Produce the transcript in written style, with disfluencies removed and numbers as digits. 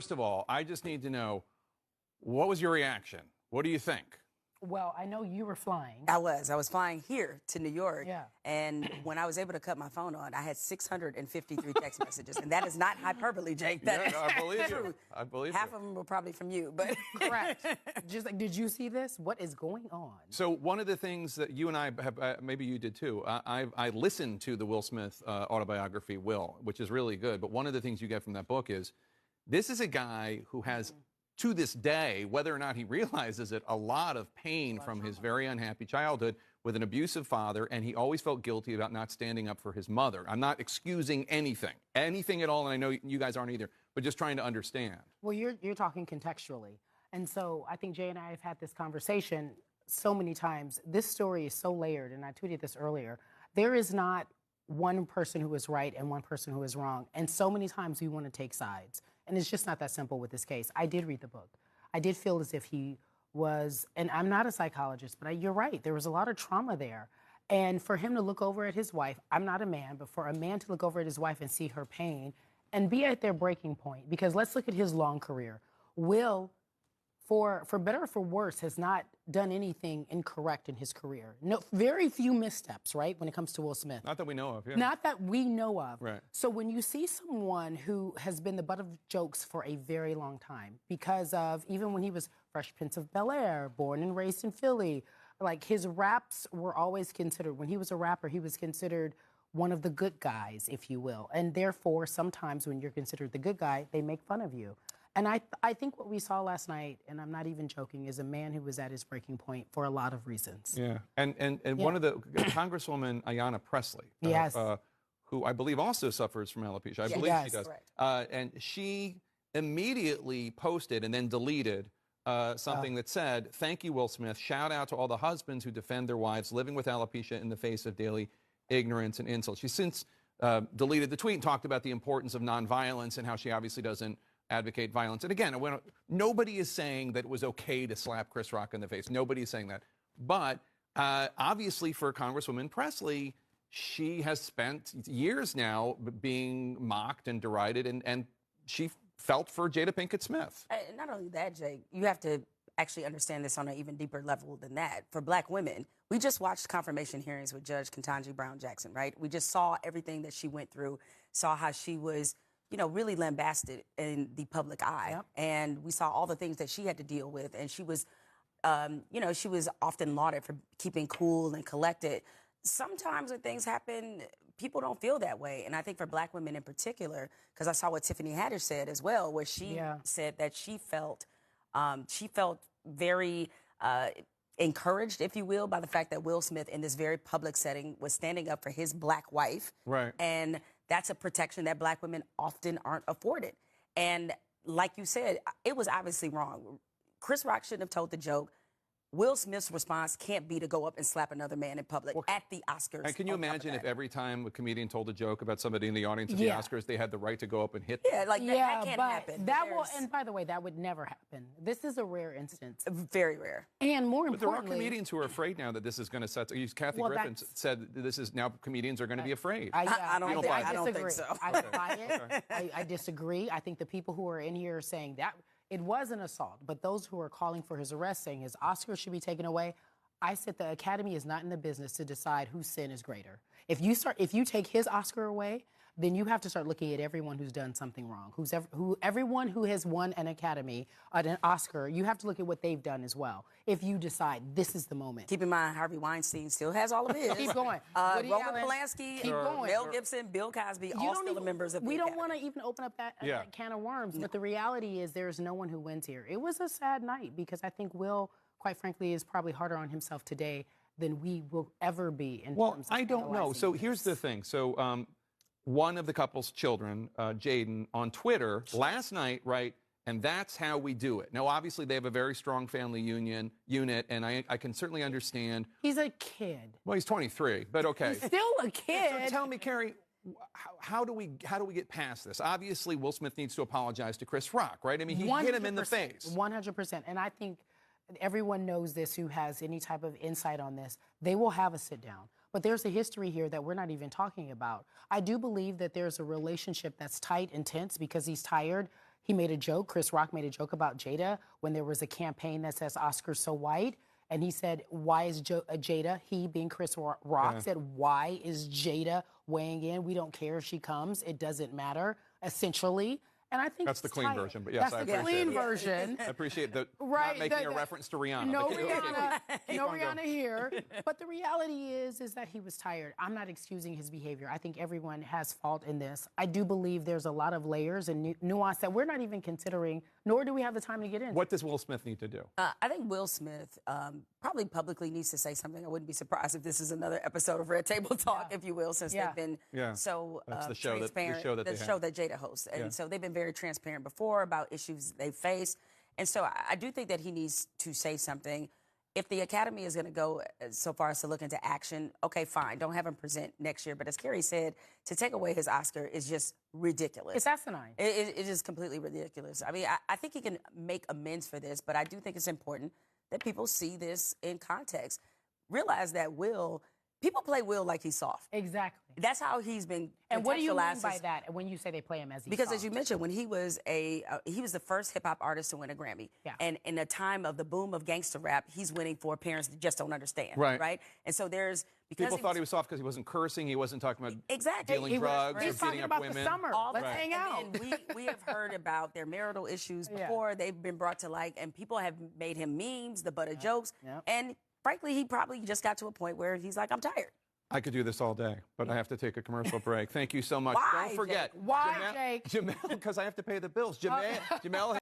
first of all, I just need to know, what was your reaction? What do you think? Well, I know you were flying. I was flying here to New York. Yeah. And when I was able to cut my phone on, I had 653 text messages. And that is not hyperbole, Jake. That I believe you. I believe Half of them were probably from you, but Correct. Just like, did you see this? What is going on? So one of the things that you and I have, maybe you did too, I listened to the Will Smith autobiography, Will, which is really good. But one of the things you get from that book is, this is a guy who has, to this day, whether or not he realizes it, a lot of pain from his very unhappy childhood with an abusive father, and he always felt guilty about not standing up for his mother. I'm not excusing anything at all, and I know you guys aren't either, but just trying to understand. Well, you're talking contextually. And so I think Jay and I have had this conversation so many times. This story is so layered, and I tweeted this earlier. There is not one person who is right and one person who is wrong. And so many times we want to take sides. And it's just not that simple with this case. I did read the book. I did feel as if he was, and I'm not a psychologist, but you're right, there was a lot of trauma there. And for him to look over at his wife, I'm not a man, but for a man to look over at his wife and see her pain and be at their breaking point, because let's look at his long career. Will, for better or for worse, has not done anything incorrect in his career. No, very few missteps, right, when it comes to Will Smith. Not that we know of, yeah. Not that we know of. Right. So when you see someone who has been the butt of jokes for a very long time, because of, even when he was Fresh Prince of Bel-Air, born and raised in Philly, like his raps were always considered, when he was a rapper, he was considered one of the good guys, if you will. And therefore, sometimes when you're considered the good guy, they make fun of you. And I think what we saw last night, and I'm not even joking, is a man who was at his breaking point for a lot of reasons. Yeah, and one of the, Congresswoman Ayanna Pressley, yes. Who I believe also suffers from alopecia. I believe she does. And she immediately posted and then deleted something that said, "Thank you, Will Smith. Shout out to all the husbands who defend their wives living with alopecia in the face of daily ignorance and insults." She's since deleted the tweet and talked about the importance of nonviolence and how she obviously doesn't advocate violence. And again, nobody is saying that it was okay to slap Chris Rock in the face. Nobody is saying that. But obviously for Congresswoman Pressley, she has spent years now being mocked and derided, and she felt for Jada Pinkett Smith. Not only that, Jake, you have to actually understand this on an even deeper level than that. For black women, we just watched confirmation hearings with Judge Ketanji Brown Jackson, right? We just saw everything that she went through, saw how she was, you know, really lambasted in the public eye. Yep. And we saw all the things that she had to deal with. And she was, you know, she was often lauded for keeping cool and collected. Sometimes when things happen, people don't feel that way. And I think for black women in particular, because I saw what Tiffany Haddish said as well, where she said that she felt very encouraged, if you will, by the fact that Will Smith in this very public setting was standing up for his black wife. Right. And that's a protection that black women often aren't afforded. And like you said, it was obviously wrong. Chris Rock shouldn't have told the joke. Will Smith's response can't be to go up and slap another man in public at the Oscars. And can you imagine if every time a comedian told a joke about somebody in the audience at the Oscars, they had the right to go up and hit them? Yeah, like that can't happen. That will, and by the way, that would never happen. This is a rare instance. Very rare. And more importantly, but there are comedians who are afraid now that this is going to set. Kathy Griffin said this is now comedians are going to be afraid. I don't think so. I buy it. I disagree. I think the people who are in here are saying that it was an assault, but those who are calling for his arrest, saying his Oscar should be taken away, I said the Academy is not in the business to decide whose sin is greater. If you take his Oscar away, then you have to start looking at everyone who's done something wrong. Everyone who has won an Academy, an Oscar, you have to look at what they've done as well. If you decide this is the moment. Keep in mind, Harvey Weinstein still has all of his. Keep going. Roman Polanski, Mel Gibson, Bill Cosby, all still members of the Academy. We don't want to even open up that can of worms, but the reality is there's no one who wins here. It was a sad night because I think Will, quite frankly, is probably harder on himself today than we will ever be in terms of I don't know. So here's the thing. So one of the couple's children, Jaden, on Twitter last night, right, and that's how we do it. Now, obviously, they have a very strong family unit, and I can certainly understand. He's a kid. Well, he's 23, but okay. He's still a kid. So tell me, Carrie, how do we get past this? Obviously, Will Smith needs to apologize to Chris Rock, right? I mean, he hit him in the face. 100%. And I think everyone knows this who has any type of insight on this. They will have a sit down. But there's a history here that we're not even talking about. I do believe that there's a relationship that's tight and tense because he's tired. He made a joke. Chris Rock made a joke about Jada when there was a campaign that says Oscars so white. And he said, why is Jada, he being Chris Rock, said, why is Jada weighing in? We don't care if she comes. It doesn't matter, essentially. And I think that's the clean version, but yes, I appreciate it. That's the clean version. I appreciate that. Not making a reference to Rihanna. No Rihanna here. But the reality is that he was tired. I'm not excusing his behavior. I think everyone has fault in this. I do believe there's a lot of layers and nuance that we're not even considering, nor do we have the time to get in. What does Will Smith need to do? I think Will Smith probably publicly needs to say something. I wouldn't be surprised if this is another episode of Red Table Talk, if you will, since they've been so that's the show transparent. The show that Jada hosts. And so they've been very transparent before about issues they face. And so I do think that he needs to say something. If the Academy is going to go so far as to look into action, okay, fine. Don't have him present next year. But as Carrie said, to take away his Oscar is just ridiculous. It's asinine. It is completely ridiculous. I mean, I think he can make amends for this, but I do think it's important that people see this in context. Realize that people play Will like he's soft. Exactly. That's how he's been. And what do you mean by that when you say they play him as he's Because soft? as you mentioned, when he was he was the first hip hop artist to win a Grammy. Yeah. And in a time of the boom of gangster rap, he's winning for parents that just don't understand. Right. And so because people thought he was soft because he wasn't cursing, he wasn't talking about exactly dealing drugs He's or beating talking up about women. The summer. Let's hang out. And we have heard about their marital issues before. They've been brought to light, and people have made him memes, the butt of jokes. And frankly, he probably just got to a point where he's like, I'm tired. I could do this all day, but I have to take a commercial break. Thank you so much. Why, Don't forget. Jake? Why, Jake? Jemele, because I have to pay the bills. Jemele